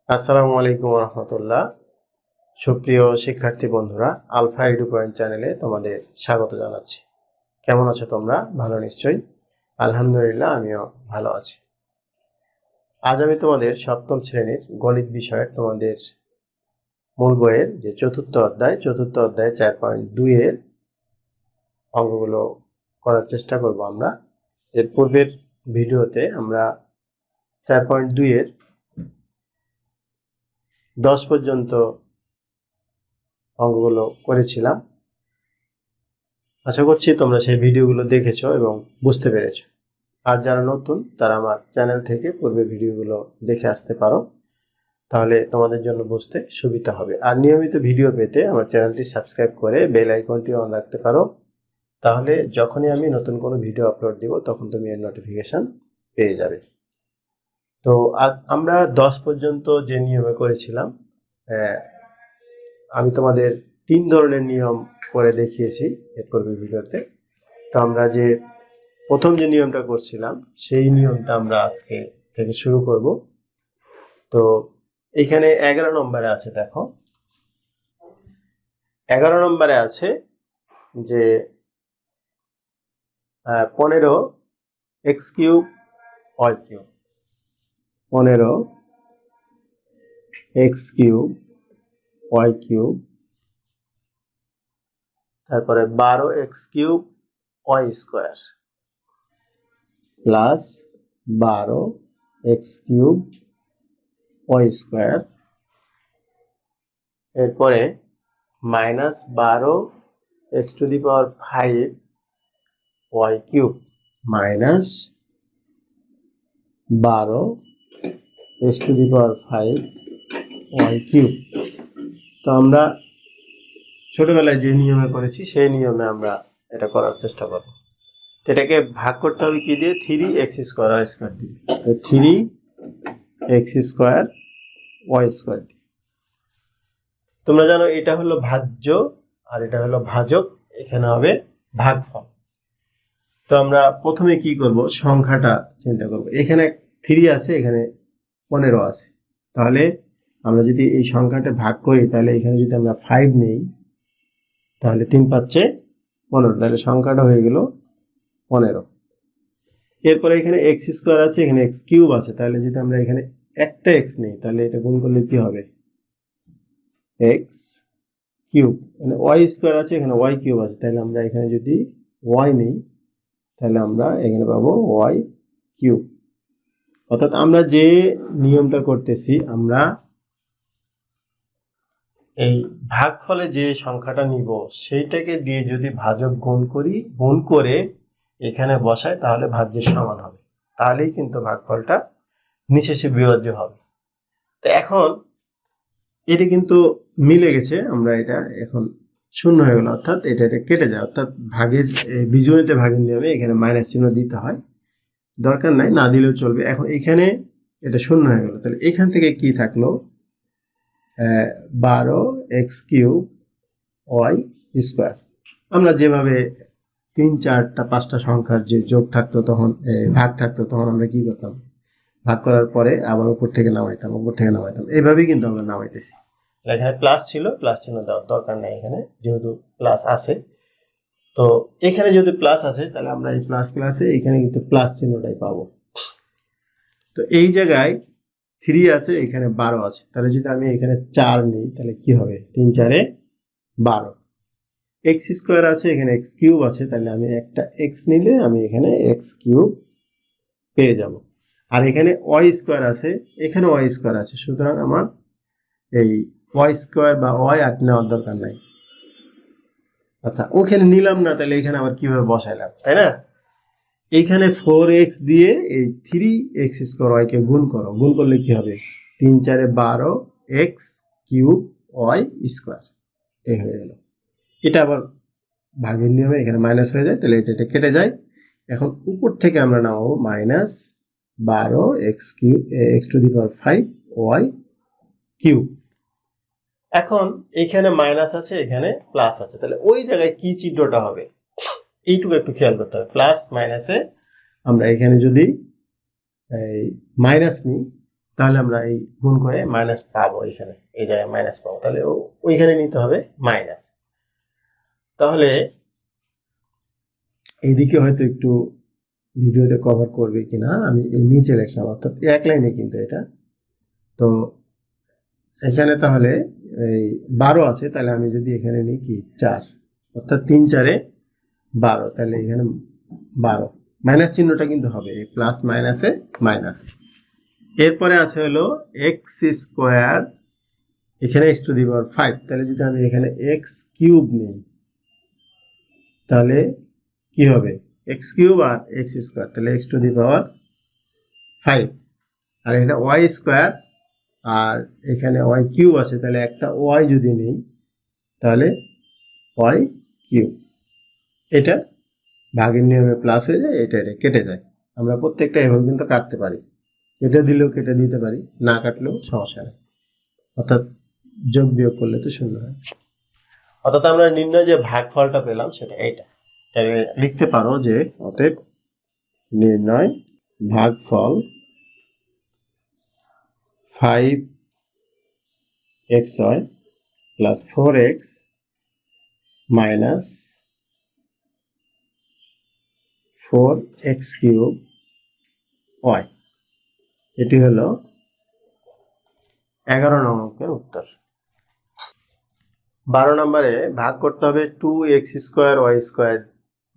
আসসালামু আলাইকুম রহমতুল্লাহ। সুপ্রিয় শিক্ষার্থী বন্ধুরা, আলফা এডু পয়েন্ট চ্যানেলে তোমাদের স্বাগত জানাচ্ছি। কেমন আছো তোমরা? ভালো নিশ্চয়ই। আলহামদুলিল্লাহ, আমিও ভালো আছি। আজ আমি তোমাদের সপ্তম শ্রেণীর গণিত বিষয়ের তোমাদের মূল বইয়ের যে চতুর্থ অধ্যায় 4.2 এর অঙ্কগুলো করার চেষ্টা করব। আমরা এর পূর্বের ভিডিওতে আমরা 4.2 এর 10 পর্যন্ত অঙ্কগুলো করেছিলাম। আশা করছি তোমরা সেই ভিডিওগুলো দেখেছো এবং বুঝতে পেরেছো। আর যারা নতুন তারা আমার চ্যানেল থেকে পূর্বের ভিডিওগুলো দেখে আসতে পারো, তাহলে তোমাদের জন্য বুঝতে সুবিধা হবে। আর নিয়মিত ভিডিও পেতে আমার চ্যানেলটি সাবস্ক্রাইব করে বেল আইকনটি অন রাখতে পারো, তাহলে যখনই আমি নতুন কোনো ভিডিও আপলোড দিব তখন তুমি এর নোটিফিকেশন পেয়ে যাবে। তো আজ আমরা 10 পর্যন্ত যে নিয়মে করেছিলাম, আমি তোমাদের 3 ধরনের নিয়ম করে দেখিয়েছি এর পূর্বের ভিডিওতে। তো আমরা যে প্রথম যে নিয়মটা করছিলাম সেই নিয়মটা আমরা আজকে থেকে শুরু করব। তো এখানে 11 নম্বরে আছে, দেখো 11 নম্বরে আছে যে 15 x cube y cube, 15 x cube y cube, তারপরে 12 x cube y square plus 12 x cube y square, এরপরে minus 12 x to the power 5 y cube, minus 12 x to the power 5 y cube. তো আমরা ছোটবেলায় যে নিয়মে করেছি সেই নিয়মে আমরা এটা করার চেষ্টা করব। এটাকে ভাগ করতে হবে কি দিয়ে? 3x স্কোয়ার ওয়াই স্কোয়ার দিয়ে। 3x স্কোয়ার ওয়াই স্কোয়ার দিয়ে। তোমরা জানো এটা হলো ভাজ্য আর এটা হলো ভাজক, এখানে হবে ভাগফল। তো আমরা প্রথমে কি করব? সংখ্যাটা চিন্তা করব। এখানে 3 আছে, এখানে 15 আছে, তাহলে আমরা যদি এই সংখ্যাটা ভাগ করি তাহলে এখানে যদি আমরা 5 নেই তাহলে 3 পাচ্ছে 15, তাহলে সংখ্যাটা হয়ে গেল 15। এরপরে এখানে এক্স স্কোয়ার আছে, এখানে এক্স কিউব আছে, তাহলে যদি আমরা এখানে একটা এক্স নেই তাহলে এটা গুণ করলে কি হবে? X cube. মানে ওয়াই স্কোয়ার আছে, এখানে ওয়াই কিউব আছে, তাহলে আমরা এখানে যদি ওয়াই নেই তাহলে আমরা এখানে পাবো ওয়াই কিউব। অর্থাৎ আমরা যে নিয়মটা করতেছি, আমরা এই ভাগফলে যে সংখ্যাটা নিব সেইটাকে দিয়ে যদি ভাজক গুণ করি, গুণ করে এখানে বসাই, তাহলে ভাজ্যের সমান হবে, তাহলেই কিন্তু ভাগফলটা নিঃশেষে বিভাজ্য হবে। তো এখন এটা কিন্তু মিলে গেছে, আমরা এটা এখন শূন্য হয়ে গেল, অর্থাৎ এটা কেটে যায়। অর্থাৎ ভাগের বীজগণিতে ভাগের নিয়মে এখানে মাইনাস চিহ্ন দিতে হয়, দরকার নাই, না দিলেও চলবে। এখন এখানে এটা শূন্য হয়ে গেল, তাহলে এখান থেকে কি থাকলো? 12 এক্স কিউব ওয়াই স্কোয়ার। আমরা যেভাবে 3, 4টা 5টা সংখ্যার যে যোগ থাকতো তখন ভাগ থাকতো, তখন আমরা কি করতাম? ভাগ করার পরে আবার উপর থেকে নামাইতাম, এইভাবেই কিন্তু আমরা নামাইতেছি। এখানে প্লাস ছিল, প্লাস চিহ্ন দেওয়ার দরকার নেই এখানে, যেহেতু প্লাস আছে। তো এখানে যদি প্লাস আছে তাহলে আমরা এই প্লাস প্লাসে এখানে কিন্তু প্লাস চিহ্নটাই পাবো। তো এই জায়গায় 3 আছে, এখানে 12 আছে, তাহলে যদি আমি এখানে 4 নিই তাহলে কি হবে? 3 4 12। এক্স স্কোয়ার আছে, এখানে এক্স কিউব আছে, তাহলে আমি একটা এক্স নিলে আমি এখানে এক্স কিউব পেয়ে যাব। আর এখানে ওয়াই স্কোয়ার আছে, এখানে ওয়াই স্কোয়ার আছে, সুতরাং আমার এই ওয়াই স্কোয়ার বা ওয়াই আর নেওয়ার দরকার নাই। আচ্ছা, ওখানে নিলাম না, তাহলে এখানে আবার কিভাবে বসাইলাম, তাই না? এইখানে 4x দিয়ে এই 3x স্কোয়ার ওয়াইকে গুণ করো, গুণ করলে কি হবে? 3 4 12 এক্স কিউব ওয়াই স্কোয়ার, এই হয়ে গেল। এটা আবার ভাগের নিয়মে এখানে মাইনাস হয়ে যায়, তাহলে এটা কেটে যায়। এখন উপর থেকে আমরা নামাবো minus 12 x cube x to the power 5 y cube. এখন এখানে মাইনাস আছে, এখানে প্লাস আছে, তাহলে ওই জায়গায় কি চিহ্নটা হবে এইটুকু একটু খেয়াল করতে হবে। প্লাস মাইনাসে আমরা এখানে যদি এই মাইনাস নিই তাহলে আমরা এই গুণ করে মাইনাস পাবো, এখানে এই জায়গায় মাইনাস পাবো, তাহলে ওইখানে নিতে হবে মাইনাস। তাহলে এইদিকে হয়তো একটু ভিডিওতে কভার করবে কিনা, আমি এই নিচে লিখলাম, অর্থাৎ এক লাইনে কিন্তু এটা। তো এখানে তাহলে এই 12 আছে, তাহলে আমি যদি এখানে নিই কি 4, অর্থাৎ 3 4 12, তাহলে এখানে 12 মাইনাস চিহ্নটা কিন্তু হবে, এই প্লাস মাইনাসে মাইনাস। এরপরে আছে হলো এক্স স্কোয়ার, এখানে এক্স টু দি পাওয়ার 5, তাহলে যদি আমি এখানে এক্স কিউব নিই তাহলে কি হবে, এক্স কিউব আর এক্স স্কোয়ার, তাহলে এক্স টু দি পাওয়ার 5, আর এটা ওয়াই স্কোয়ার, আর এখানে ওয়াই কিউব আছে, তাহলে একটা ওয়াই যদি নেই তাহলে ওয়াই কিউব। এটা ভাগের নিয়মে প্লাস হয়ে যায়, এটা কেটে যায়। আমরা প্রত্যেকটা এভাবে কিন্তু কাটতে পারি, কেটে দিলেও কেটে দিতে পারি, না কাটলেও সমস্যা নেই, অর্থাৎ যোগ বিয়োগ করলে তো শূন্য হয়। অর্থাৎ আমরা নির্ণয় যে ভাগফলটা পেলাম সেটা এইটা, তাহলে লিখতে পারো যে অতএব নির্ণয় ভাগফল 5xy plus 4x minus 4x cube y, এটি হলো 11 নং অঙ্কের উত্তর। 12 নম্বরে ভাগ করতে হবে 2x square y square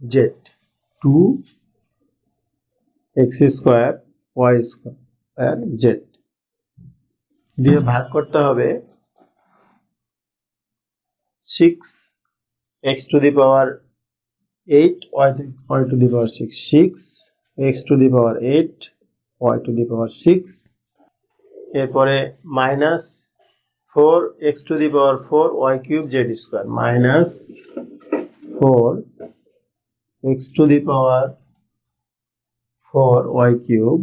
z, 2x square y square z দিয়ে ভাগ করতে হবে 6x to the power 8 y to the power 6, 6x to the power 8 y to the power 6, এরপরে minus 4x to the power 4 y cube z square, minus 4x to the power 4 y cube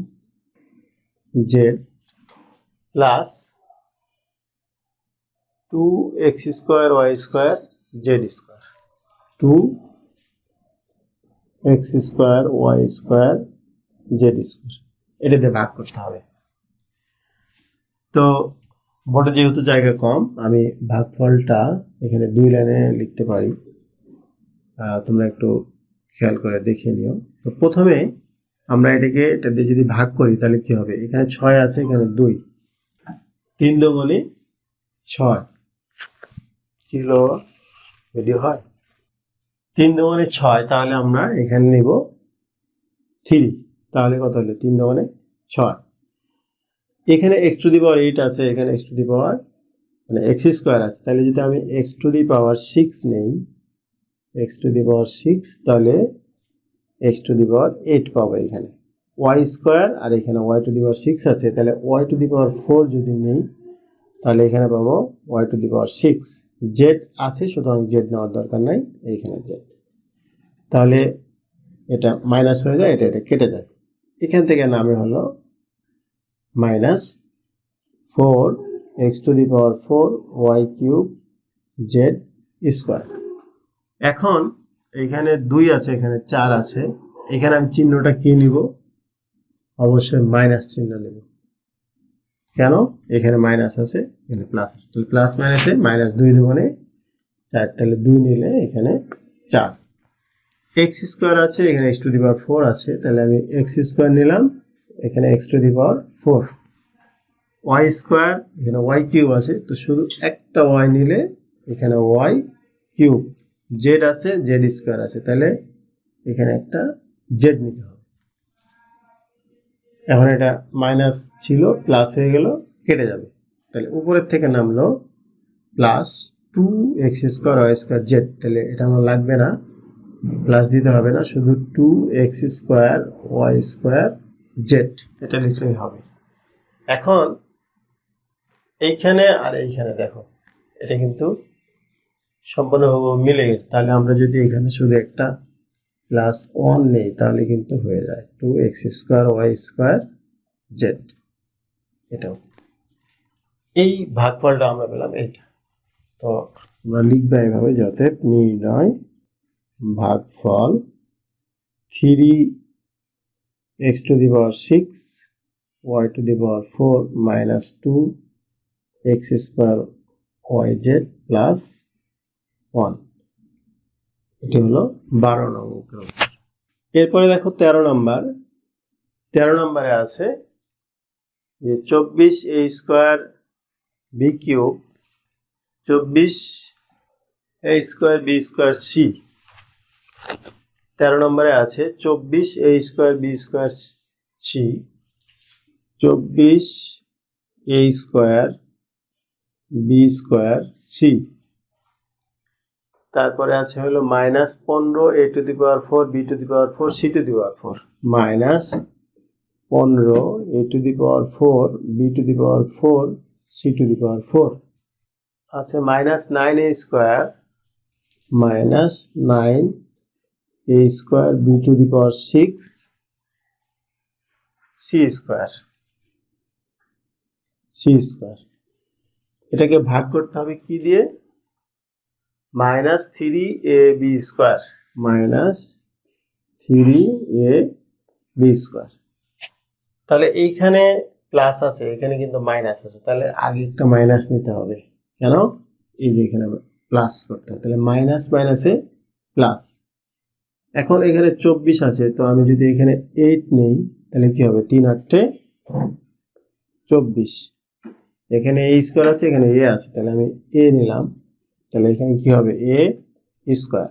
z plus 2x square y square z square, 2x square y square z square, এটাতে ভাগ করতে হবে। তো বোর্ডে যেহেতু জায়গা কম, আমি ভাগফলটা এখানে 2 লাইনে লিখতে পারি, তোমরা একটু খেয়াল করে দেখে নিও। তো প্রথমে আমরা এটা দিয়ে যদি ভাগ করি তাহলে কি হবে, এখানে 6 আছে, এখানে 2, 3 দুগুণে 6 কিলো ভিডিও হয়, 3 দুগুণে 6, তাহলে আমরা এখানে নিব 3, তাহলে কত হলো 3 দুগুণে 6। এখানে x টু দি পাওয়ার 8 আছে, এখানে x টু দি পাওয়ার মানে x স্কোয়ার আছে, তাহলে যদি আমি x টু দি পাওয়ার 6 নেই, x টু দি পাওয়ার 6, তাহলে x টু দি পাওয়ার 8 পাবো এখানে y স্কোয়ার, আর এখানে y টু দি পাওয়ার 6 আছে, তাহলে y টু দি পাওয়ার 4 যদি নেই তাহলে এখানে পাবো y to the power 6, z আছে সুতরাং z নেওয়ার দরকার নাই, এইখানে z, তাহলে এটা মাইনাস হয়ে যায়, এটা কেটে যায়, এখান থেকে নামে হলো minus 4x to the power 4 y cube z square. এখন এখানে 2 আছে, এখানে 4 আছে, এখানে আমি চিহ্নটা কি নিব, অবশ্যই মাইনাস চিহ্ন নেব। কেন, এখানে মাইনাস আছে, এখানে প্লাস আছে, তাহলে প্লাস মাইনাসে মাইনাস 2 দুগুণে 4, তাহলে 2 নিলে এখানে 4, x স্কোয়ার আছে, এখানে x টু দি পাওয়ার 4 আছে, তাহলে আমি x স্কোয়ার নিলাম, এখানে x two the power 4, y square, এখানে y কিউব আছে, তো শুধু একটা y নিলে এখানে y কিউব, z আছে, z স্কোয়ার আছে, তাহলে এখানে একটা z নিতে হবে। এখন এটা মাইনাস ছিল প্লাস হয়ে গেল, কেটে যাবে, তাহলে উপরের থেকে নামলো plus 2x square y square z, তাহলে এটা আমার লাগবে না, প্লাস দিতে হবে না, শুধু 2x square y square z এটা লিখলেই হবে। এখন এইখানে আর এইখানে দেখো এটা কিন্তু সম্পূর্ণভাবে মিলে গেছে, তাহলে আমরা যদি এখানে শুধু একটা প্লাস 1 নেই তাহলে কিন্তু হয়ে যায় 2x square y square z, এটাও এই ভাগফলটা আমরা পেলাম এইটা। তো আমরা লিখবো এইভাবে, যাতে নির্ণয় ভাগফল 3x to the power 6 y to the power 4 minus 2 x square y z plus 1। এটি হলো 12 নং অঙ্কের উত্তর। এরপরে দেখো 13 নম্বর। 13 নম্বরে আছে যে 24 a square b cube 24 a square b square c. 13 নম্বরে আছে 24 a square b square c, 24 a square b square c. তারপরে আছে হলো minus 15 a to the power 4 b to the power 4 c to the power 4, minus 15 a to the power 4 b to the power 4 c to the power 4 আছে minus 9 a square minus 9 a square b to the power 6 c square এটাকে ভাগ করতে হবে কি দিয়ে? Minus 3ab square minus 3ab square. তাহলে এইখানে plus আছে, এখানে কিন্তু মাইনাস আছে, তাহলে আগে একটা মাইনাস নিতে হবে। কেন? এই যে এখানে প্লাস করতে হবে, তাহলে মাইনাস মাইনাসে প্লাস। এখন এখানে 24 আছে, তো আমি যদি এখানে 8 নেই তাহলে কি হবে? 3 8 24। এখানে a স্কোয়ার আছে, এখানে a আছে, তাহলে আমি a নিলাম, তাহলে এখানে কি হবে? a square.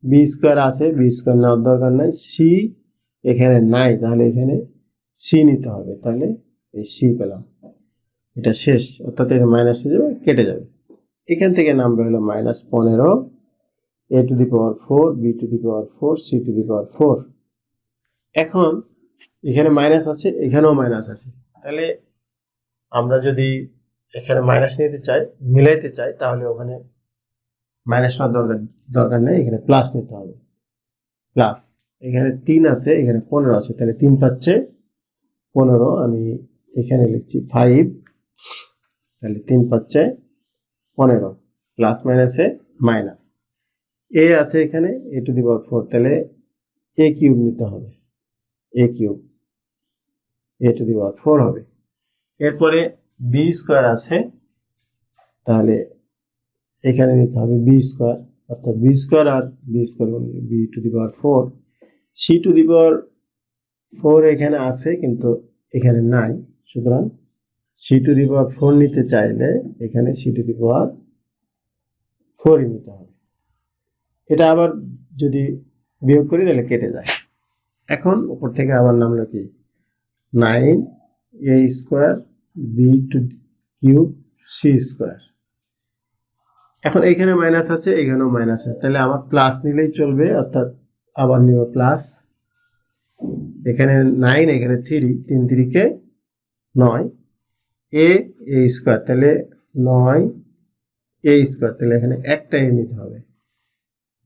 বি স্কোয়ার আছে, বি স্কোয়ার নেওয়ার দরকার নাই, সি এখানে নাই, তাহলে এখানে সি নিতে হবে, তাহলে এই সি পেলাম। এটা শেষ, অর্থাৎ এটা মাইনাস হয়ে যাবে, কেটে যাবে। এখান থেকে নামবে হলো minus 15 a to the power 4 b to the power 4 c to the power 4। এখন এখানে মাইনাস আছে, এখানেও মাইনাস আছে, তাহলে আমরা যদি এখানে মাইনাস নিতে চাই, মিলাইতে চাই, তাহলে ওখানে মাইনাস নেওয়ার দরকার নেই, এখানে প্লাস নিতে হবে। প্লাস এখানে 3 আছে, এখানে 15 আছে, তাহলে 3 পাচ্ছে 15, আমি এখানে লিখছি 5, তাহলে 3 পাচ্ছে 15, প্লাস মাইনাসে মাইনাস। এ আছে এখানে a টু দি পাওয়ার 4, তাহলে a কিউব নিতে হবে, a cube a to the power 4 হবে। এরপরে বি স্কোয়ার আছে, তাহলে এখানে নিতে হবে বি স্কোয়ার, অর্থাৎ বি স্কোয়ার আর b square b to the power 4। C to the power 4 এখানে আছে কিন্তু এখানে নাই, সুতরাং সি টু দি পাওয়ার 4 নিতে চাইলে এখানে সি টু দি পাওয়ার 4ই নিতে হবে। এটা আবার যদি বিয়োগ করি তাহলে কেটে যায়। এখন উপর থেকে আবার নামলো কি? 9 a square b to cube c square. এখন এখানে মাইনাস আছে, এখানেও মাইনাস আছে, তাহলে আমার প্লাস নিলেই চলবে, অর্থাৎ আবার নিব প্লাস। এখানে 9, এখানে 3, 3 3 কে 9 a স্কোয়ার, তাহলে 9 a স্কোয়ার, তাহলে এখানে একটা a নিতে হবে।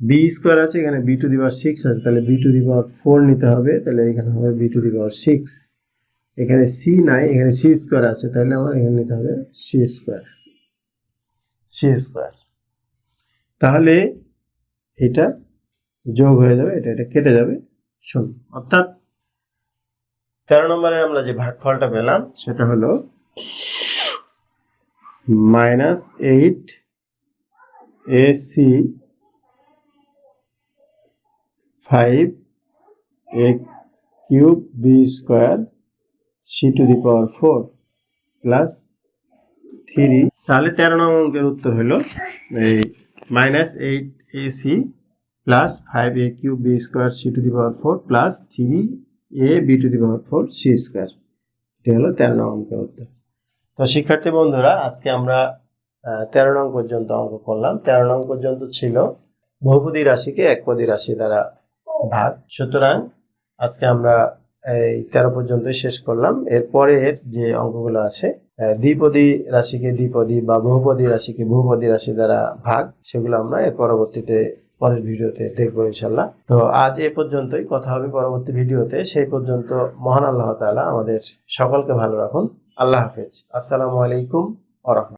বি স্কোয়ার আছে, এখানে বি টু দি পাওয়ার 6 আছে, তাহলে বি টু দি পাওয়ার 4 নিতে হবে, তাহলে এখানে হবে বি টু দি পাওয়ার 6। এখানে সি নাই, এখানে সি স্কোয়ার আছে, তাহলে আমার এখানে নিতে হবে সি স্কোয়ার। তাহলে এটা যোগ হয়ে যাবে, এটা এটা কেটে যাবে 0। অর্থাৎ 13 নম্বরে আমরা যে ভাগফলটা পেলাম সেটা হলো minus 8 ac 5 a cube b square c to the power 4 plus 3। তাহলে 13 নং অঙ্কের উত্তর হলো এই minus 8 ac plus 5 a cube b square c to the power 4 plus 3 a b to the power 4 c square. এটা হলো 13 নং অঙ্কের উত্তর। তো শিক্ষার্থী বন্ধুরা, আজকে আমরা 13 নং পর্যন্ত অঙ্ক করলাম। 13 নং পর্যন্ত ছিল বহুপদী রাশিকে একপদী রাশি দ্বারা ভাগ। সুতরাং আজকে আমরা এই 13 পর্যন্তই শেষ করলাম। এরপরে যে অঙ্কগুলো আছে দ্বিপদী রাশিকে দ্বিপদী বা বহুপদী রাশিকে বহুপদী রাশি দ্বারা ভাগ, সেগুলো আমরা এর পরবর্তীতে পরের ভিডিওতে দেখবো ইনশাল্লাহ। তো আজ এ পর্যন্তই, কথা হবে পরবর্তী ভিডিওতে। সেই পর্যন্ত মহান আল্লাহ তাআলা আমাদের সকলকে ভালো রাখুন। আল্লাহ হাফেজ। আসসালামু আলাইকুম ওয়া রাহমাতুল্লাহ।